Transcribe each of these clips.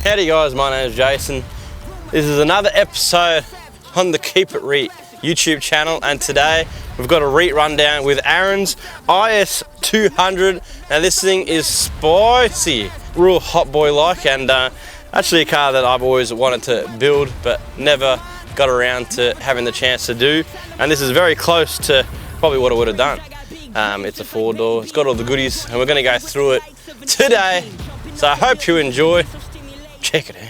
Howdy guys, my name is Jason. This is another episode on the Keep It Reet YouTube channel, and today we've got a Reet rundown with Arrons IS200. Now this thing is spicy, real hot boy like, and actually a car that I've always wanted to build but never got around to having the chance to do, and this is very close to probably what I would have done. It's a 4-door, it's got all the goodies, and we're going to go through it today, so I hope you enjoy. Check it out.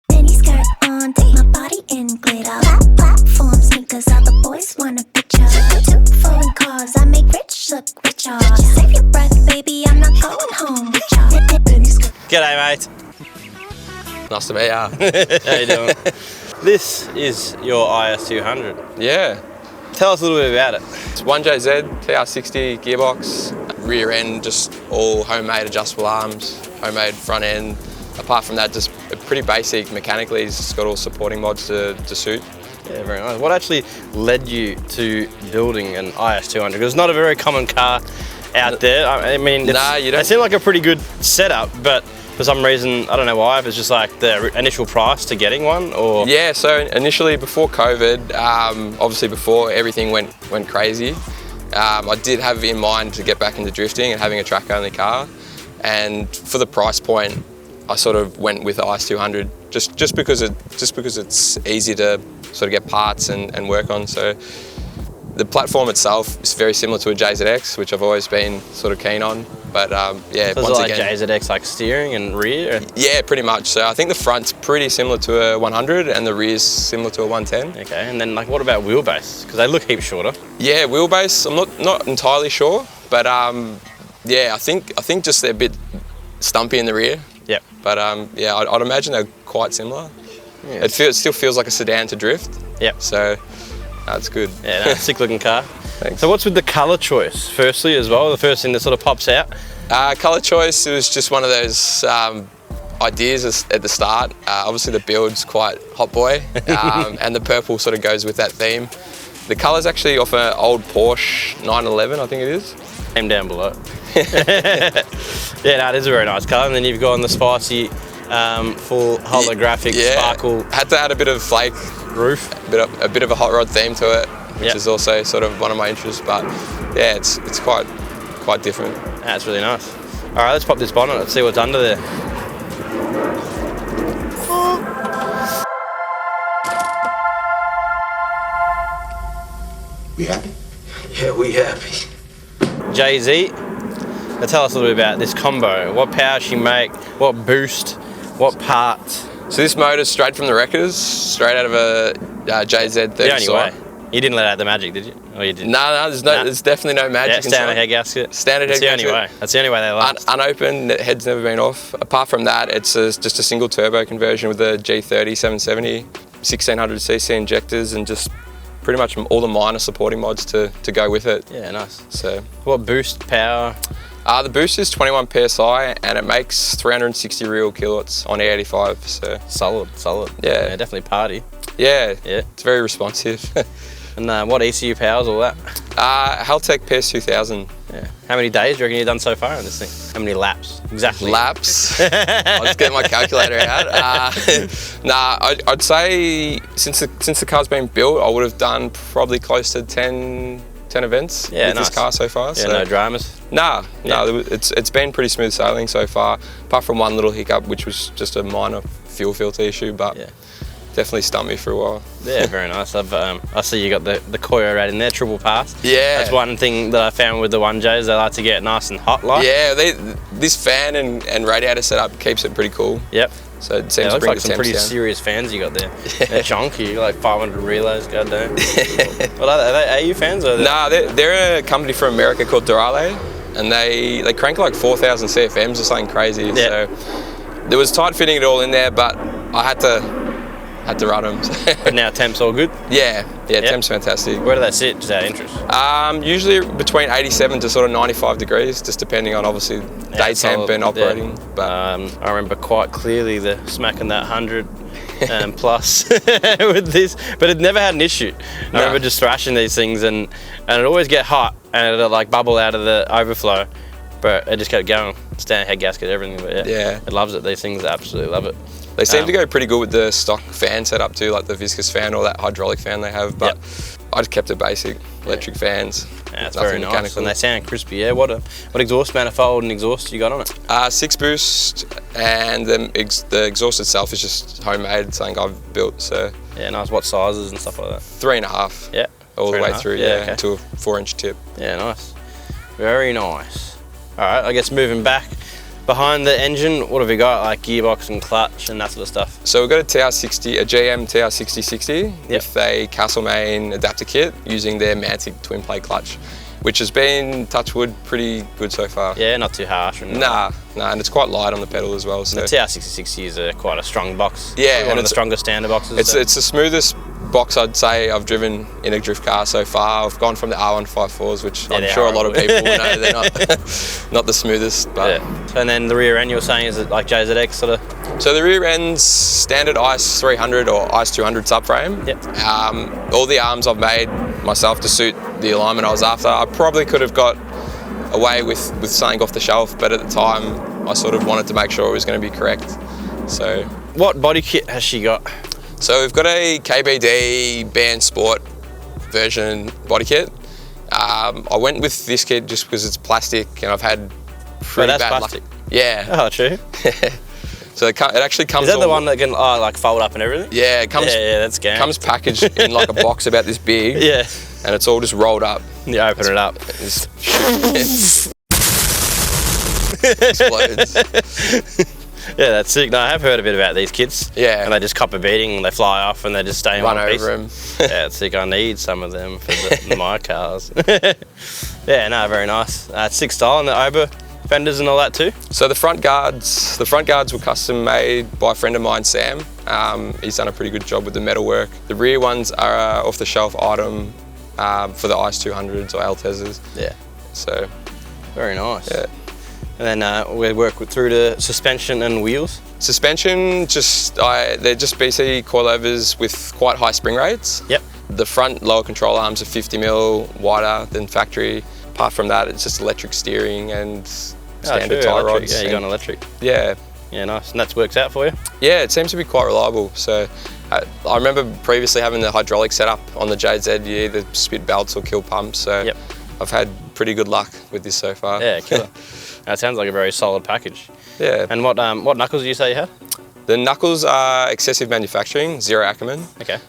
Mini skirt on, take my body in glitter. Platform sneakers, all the boys want a picture. 2 foreign cars, I make rich look richer. Save your breath, baby, I'm not going home with y'all. G'day mate. Nice to meet ya. How you doing? This is your IS200. Yeah. Tell us a little bit about it. It's 1JZ, TR60 gearbox, rear end, just all homemade adjustable arms, homemade front end. Apart from that, just pretty basic mechanically. It's just got all supporting mods to suit. Yeah, very nice. What actually led you to building an IS200? Because it's not a very common car out there. I mean, it seemed like a pretty good setup, but for some reason, I don't know why, if it's just like the initial price to getting one, or? Yeah, so initially before COVID, obviously before everything went crazy, I did have in mind to get back into drifting and having a track-only car. And for the price point, I sort of went with the IS200 just because it's easy to sort of get parts and work on. So the platform itself is very similar to a JZX, which I've always been sort of keen on. But yeah, so once again, JZX like steering and rear? Yeah, pretty much. So I think the front's pretty similar to a 100 and the rear's similar to a 110. Okay, and then like what about wheelbase? Because they look heaps shorter. Yeah, wheelbase, I'm not entirely sure, but yeah, I think just they're a bit stumpy in the rear. Yep. But yeah, I'd imagine they're quite similar. Yeah. It still feels like a sedan to drift. Yep. So that's good. Yeah, no, sick looking car. Thanks. So what's with the colour choice, firstly, as well? The first thing that sort of pops out? Colour choice, it was just one of those ideas at the start. Obviously the build's quite hot boy, and the purple sort of goes with that theme. The colour's actually off an old Porsche 911, I think it is. Name down below. Yeah, no, it is a very nice colour. And then you've got the spicy, full holographic sparkle. Had to add a bit of flake roof, a bit of a hot rod theme to it, which yep. is also sort of one of my interests. But yeah, it's quite different. That's really nice. All right, let's pop this bonnet. Let's see what's under there. We happy? Yeah, we happy. Jay-Z, now tell us a little bit about this combo. What power she make, what boost, what parts? So this motor's straight from the wreckers, straight out of a JZ30. The only way. You didn't let out the magic, did you? Or you didn't? No, there's definitely no magic inside. Standard head gasket. Standard head gasket. That's the only way. That's the only way they last. Unopened, the head's never been off. Apart from that, it's just a single turbo conversion with the G30-770, 1600cc injectors, and just pretty much all the minor supporting mods to go with it. Yeah, nice. So, what boost power? The boost is 21 PSI and it makes 360 real kilowatts on E85. So solid. Yeah, definitely party. Yeah, it's very responsive. And what ECU powers all that? Haltech PS2000. Yeah. How many days do you reckon you've done so far on this thing? How many laps? Exactly. Laps? I'll just get my calculator out. I'd say since the car's been built, I would have done probably close to 10 events with this car so far. Yeah, so no dramas? No, it's been pretty smooth sailing so far, apart from one little hiccup, which was just a minor fuel filter issue, but definitely stumped me for a while. Yeah, very nice. I see you got the KOYO Rad in there, triple pass. Yeah. That's one thing that I found with the 1Js, they like to get nice and hot like. Yeah, this fan and radiator setup keeps it pretty cool. Yep. So it seems to bring like some pretty serious fans you got there. They're chunky, like 500 relays, goddamn. Well, are they AU fans? Or nah, they're a company from America called Durale, and they crank like 4,000 CFMs or something crazy. Yep. So there was tight fitting it all in there, but I had to run them. But now temp's all good? Yeah, temp's fantastic. Where do they sit, just out of interest? Usually between 87 to sort of 95 degrees, just depending on obviously day temp and operating. Yeah. But I remember quite clearly the smacking that 100 plus with this, but it never had an issue. I remember just thrashing these things and it'd always get hot and it'd like bubble out of the overflow. But it just kept going, standard head gasket, everything. But Yeah. it loves it. These things absolutely love it. They seem to go pretty good with the stock fan setup too, like the viscous fan or that hydraulic fan they have. But I just kept it basic, electric fans. Yeah, it's very nice, and they sound crispy. Yeah, what exhaust manifold and exhaust you got on it? 6 boost, and the exhaust itself is just homemade, something I've built. So yeah, nice. What sizes and stuff like that? 3.5. Yeah, all the way through. Yeah, okay. to a 4-inch tip. Yeah, nice. Very nice. All right, I guess moving back behind the engine, what have we got? Like gearbox and clutch and that sort of stuff. So we've got a GM TR6060 with a Castlemaine adapter kit using their Mantic twin plate clutch, which has been, touch wood, pretty good so far. Yeah, not too harsh. Nah, and it's quite light on the pedal as well. So the TR6060 is quite a strong box. Yeah, one of the strongest standard boxes. It's the smoothest box I'd say I've driven in a drift car so far. I've gone from the R154s, which I'm sure a lot of people will know they're not the smoothest. But and then the rear end, you were saying, is it like JZX sort of? So the rear end's standard IS300 or IS200 subframe. Yep. All the arms I've made myself to suit the alignment I was after. I probably could have got away with something off the shelf, but at the time I sort of wanted to make sure it was going to be correct. So what body kit has she got? So we've got a KBD Band Sport version body kit. I went with this kit just because it's plastic and I've had pretty bad plastic. luck. Yeah. Oh, true. So it actually comes. Is that the one that can like fold up and everything? Yeah, it comes. Yeah, that's game. Comes packaged in like a box about this big. Yeah. And it's all just rolled up. You open it up. Explodes. Yeah, that's sick. No, I have heard a bit about these kits. Yeah. And they just cop a beating and they fly off and they just stay in one piece. Run over them. Yeah, it's sick. I need some of them for my cars. Yeah, no, very nice. Sick style and the Ober fenders and all that too. So the front guards were custom made by a friend of mine, Sam. He's done a pretty good job with the metalwork. The rear ones are off the shelf item for the IS200s or Altez's. Yeah. So. Very nice. Yeah. And then we work through to suspension and wheels. Suspension, they're just BC coilovers with quite high spring rates. Yep. The front lower control arms are 50mm wider than factory. Apart from that, it's just electric steering and standard tie rods. Yeah, you got an electric. Yeah. Yeah, nice. And that works out for you? Yeah, it seems to be quite reliable. So I remember previously having the hydraulic setup on the JZ. You either spit belts or kill pumps. So yep. I've had pretty good luck with this so far. Yeah, killer. That sounds like a very solid package. Yeah. And what knuckles did you say you had? The knuckles are excessive manufacturing, 0 Ackerman. Okay.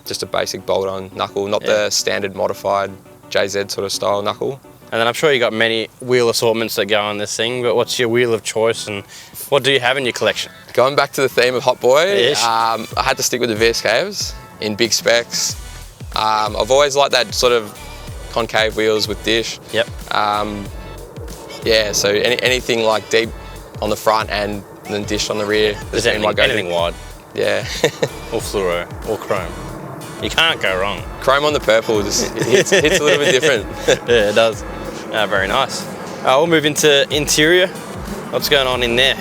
Just a basic bolt-on knuckle, not the standard modified JZ sort of style knuckle. And then I'm sure you got many wheel assortments that go on this thing, but what's your wheel of choice and what do you have in your collection? Going back to the theme of Hotboi, Yes. I had to stick with the VSKs in big specs. I've always liked that sort of concave wheels with dish. Yep. Yeah, so anything like deep on the front and then dish on the rear. Is anything wide? Yeah. Or fluoro, or chrome. You can't go wrong. Chrome on the purple just hits a little bit different. Yeah, it does. Very nice. We'll move into interior. What's going on in there?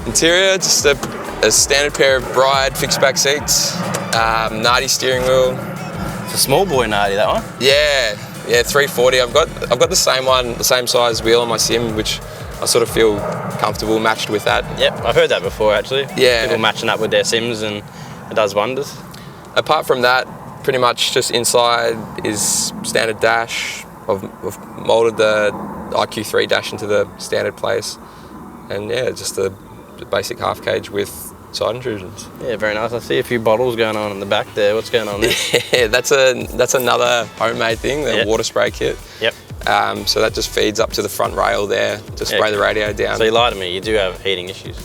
Interior, just a standard pair of Bride fixed back seats, Nardi steering wheel. It's a small boy Nardi, that one. Yeah, 340. I've got the same one, the same size wheel on my Sim, which I sort of feel comfortable matched with that. Yep, I've heard that before actually. Yeah. People matching up with their Sims and it does wonders. Apart from that, pretty much just inside is standard dash. I've moulded the IQ3 dash into the standard place, and yeah, just the basic half cage with side intrusions. Yeah, very nice. I see a few bottles going on in the back there. What's going on there? Yeah, that's another homemade thing, the water spray kit. Yep. So that just feeds up to the front rail there to spray the radio down. So you lied to me, you do have heating issues.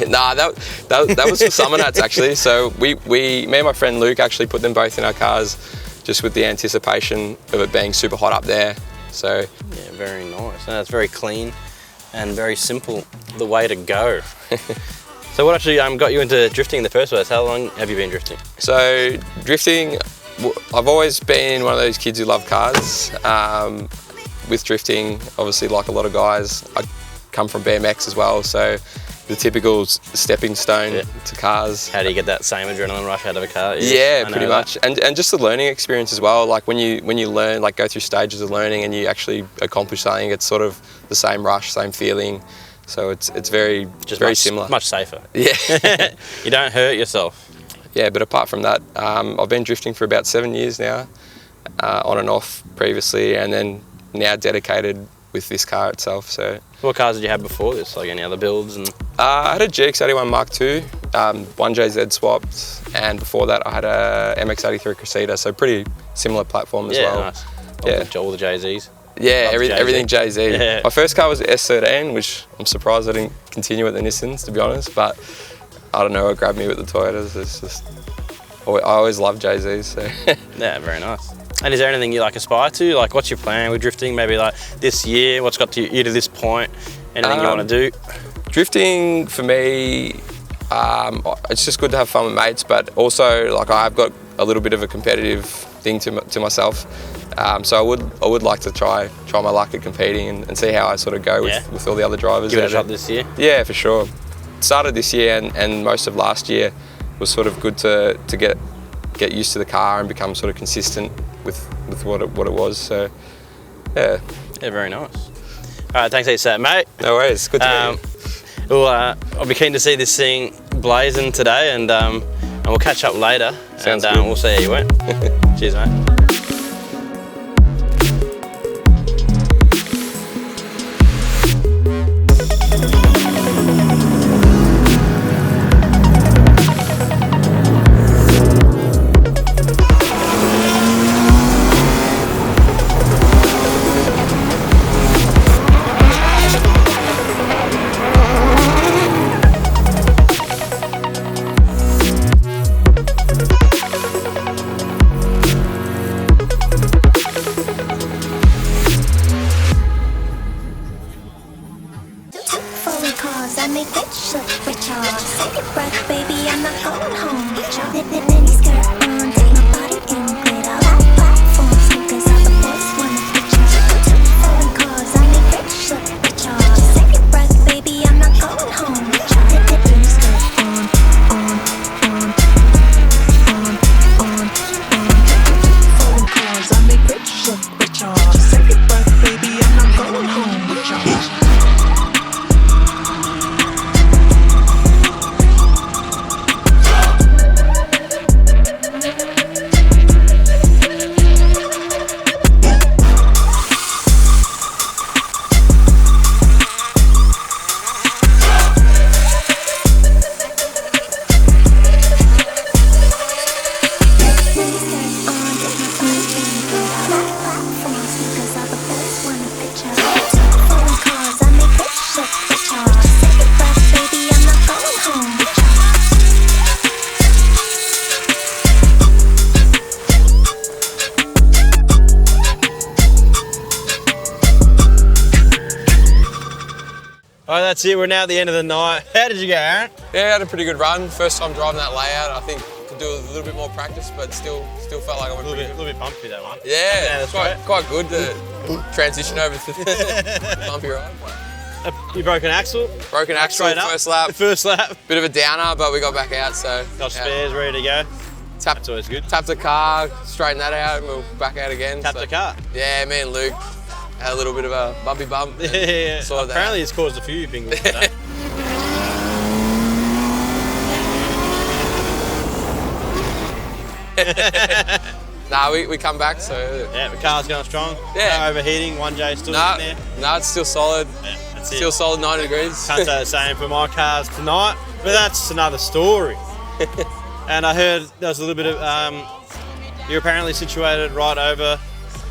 Nah, that was for summer nights actually. So me and my friend Luke actually put them both in our cars just with the anticipation of it being super hot up there. So yeah, very nice. And it's very clean and very simple, the way to go. So what actually got you into drifting in the first place? How long have you been drifting? So drifting, I've always been one of those kids who love cars. With drifting, obviously like a lot of guys, I come from BMX as well, so the typical stepping stone to cars. How do you get that same adrenaline rush out of a car? Yeah, pretty much. And just the learning experience as well. Like when you learn, like go through stages of learning and you actually accomplish something, it's sort of the same rush, same feeling. So it's very similar. Much safer. Yeah. You don't hurt yourself. Yeah, but apart from that, I've been drifting for about 7 years now, on and off previously, and then now dedicated with this car itself. So. What cars did you have before this? Like any other builds? And I had a GX81 Mark II, 1JZ swapped, and before that I had a MX83 Crusader, so pretty similar platform as well. Nice. Yeah, All the JZs. Yeah, everything JZ. Yeah. My first car was the S13, which I'm surprised I didn't continue with the Nissans, to be honest, but I don't know, it grabbed me with the Toyotas. It's just, I always loved JZs, so. Yeah, very nice. And is there anything you like aspire to? Like what's your plan with drifting? Maybe like this year, what's got you to this point? Anything you want to do? Drifting for me, it's just good to have fun with mates, but also like I've got a little bit of a competitive thing to myself. So I would like to try my luck at competing and see how I sort of go with all the other drivers. Give it a shot this year? Yeah, for sure. Started this year and most of last year was sort of good to get used to the car and become sort of consistent with what it was. So yeah. Yeah, very nice. All right, thanks heaps, mate. No worries. Good to meet you. Well, I'll be keen to see this thing blazing today, and we'll catch up later. Sounds and good. We'll see how you went. Cheers, mate. I make rich look richer. Save your breath, baby, I'm not going home. Mini skirt on, take my body in glitter. Platform sneakers, all the boys wanna picture. Two foreign cars, I make rich look richer. Save your breath, baby, I'm not going home. Mini skirt on. Foreign cars, I make rich look richer. Save your breath, baby, I'm not going home. All right, that's it. We're now at the end of the night. How did you go, Aaron? Yeah, I had a pretty good run. First time driving that layout. I think could do a little bit more practice, but still felt like I went pretty good. A little bit bumpy, that one. Yeah, that's quite good to transition over to the bumpy ride. You broke an axle? Broken axle, Straight up. first lap. First lap. Bit of a downer, but we got back out, so. Got spares ready to go. That's always good. Tapped the car, straightened that out, and we we're back out again. Tapped the car? Yeah, me and Luke had a little bit of a bumpy bump. Yeah. Apparently it's caused a few pingles today. Nah, we come back, so. Yeah, the car's going strong. Yeah. No overheating, 1J still in there. No, it's still solid. Yeah, that's it. Still solid 90 degrees. Can't say the same for my cars tonight, but that's another story. And I heard there was a little bit of, you're apparently situated right over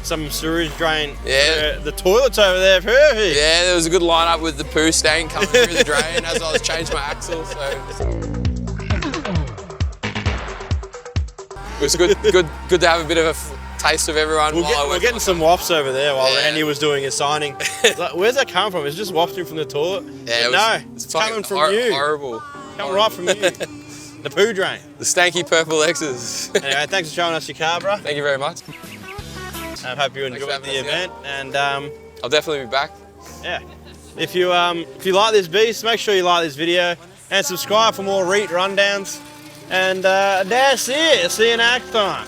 some sewage drain. Yeah. The toilet's over there, perfect. Yeah, there was a good lineup with the poo stain coming through the drain as I was changing my axle, so. It was good to have a bit of a taste of everyone. We're getting some wafts over there while Randy was doing his signing. Like, where's that coming from? It's just wafting from the toilet? Yeah, it's coming from you. Horrible. Coming right from you. The poo drain. The stanky purple X's. Anyway, thanks for showing us your car, bro. Thank you very much. I hope you enjoyed the event, and I'll definitely be back. yeah, If you like this beast, make sure you like this video and subscribe for more Reet Rundowns. And that's it. See you next time.